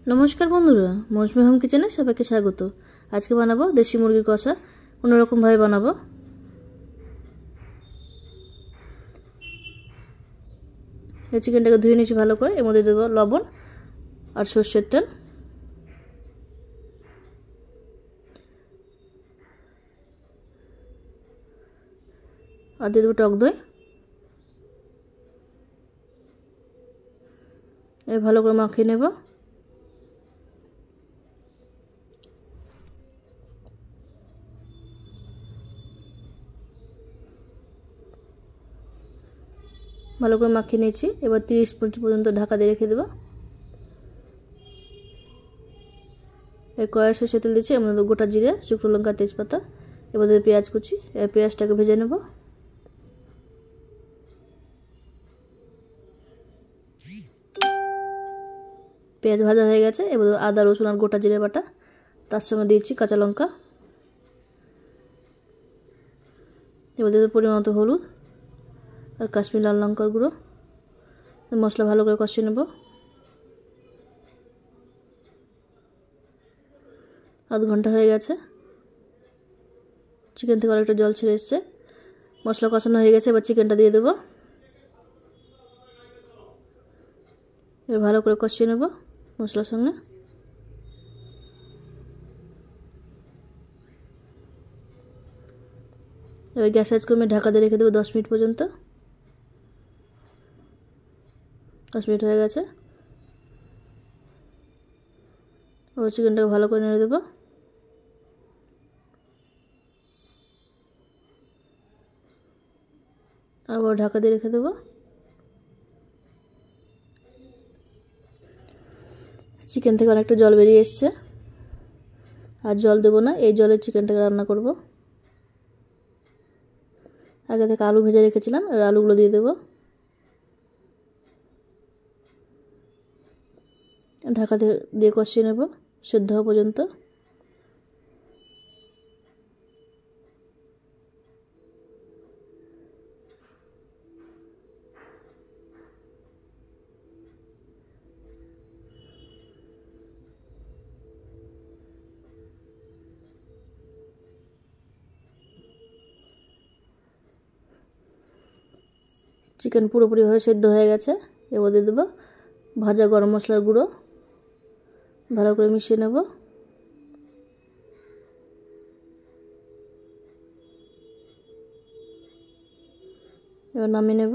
নমস্কার বন্ধুরা, মৌসুমি হোম কিচেনে সবাইকে স্বাগত। আজকে বানাবো দেশি মুরগির কষা। অন্যরকম ভাবে বানাবো। এই চিকেনটাকে ধুয়ে নিয়েছি ভালো করে। এর মধ্যে দেবো লবণ আর সরষের তেল, আর দিয়ে দেবো টক দই। এবার ভালো করে মাখিয়ে নেব। ভালো করে মাখিয়ে নিয়েছি। এবার 30 মিনিট পর্যন্ত ঢাকা দিয়ে রেখে দেবো। এই কড়াই সরষের তেল দিচ্ছি, এর মধ্যে গোটা জিরে, শুকনো লঙ্কা, তেজপাতা। এবার দেবো পেঁয়াজ কুচি। এই পেঁয়াজটাকে ভেজে নেব। পেঁয়াজ ভাজা হয়ে গেছে। এবার আদা, রসুন আর গোটা জিরে বাটা, তার সঙ্গে দিয়েছি কাঁচা লঙ্কা। এবার দেবো পরিমাণ মতো হলুদ আর কাশ্মীর লাল লঙ্কার গুঁড়ো। মশলা ভালো করে কষিয়ে নেব। আধ ঘন্টা হয়ে গেছে। চিকেন থেকে অনেকটা জল ছেড়ে এসছে। মশলা কষানো হয়ে গেছে। এবার চিকেনটা দিয়ে দেবো। এবার ভালো করে কষিয়ে নেব মশলার সঙ্গে। এবার গ্যাস আঁচ কমিয়ে ঢাকা দিয়ে রেখে দেবো 10 মিনিট পর্যন্ত। 10 মিনিট হয়ে গেছে। এবার চিকেনটাকে ভালো করে নেড়ে দেবো। আবার ঢাকা দিয়ে রেখে দেবো। চিকেন থেকে অনেকটা জল বেরিয়ে এসছে। আর জল দেবো না, এই জলে চিকেনটাকে রান্না করব। আগে থেকে আলু ভেজে রেখেছিলাম, এবার আলুগুলো দিয়ে দেবো। ঢাকা দিয়ে কষিয়ে নেব সেদ্ধ হওয়া পর্যন্ত। চিকেন পুরোপুরিভাবে সেদ্ধ হয়ে গেছে। এবার দিয়ে দেবো ভাজা গরম মশলার গুঁড়ো। ভালো করে মিশিয়ে নেব। এবার নামিয়ে নেব।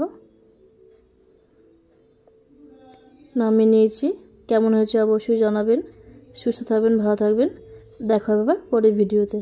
নামিয়ে নিয়েছি। কেমন হয়েছে অবশ্যই জানাবেন। সুস্থ থাকবেন, ভালো থাকবেন। দেখা হবে আবার পরের ভিডিওতে।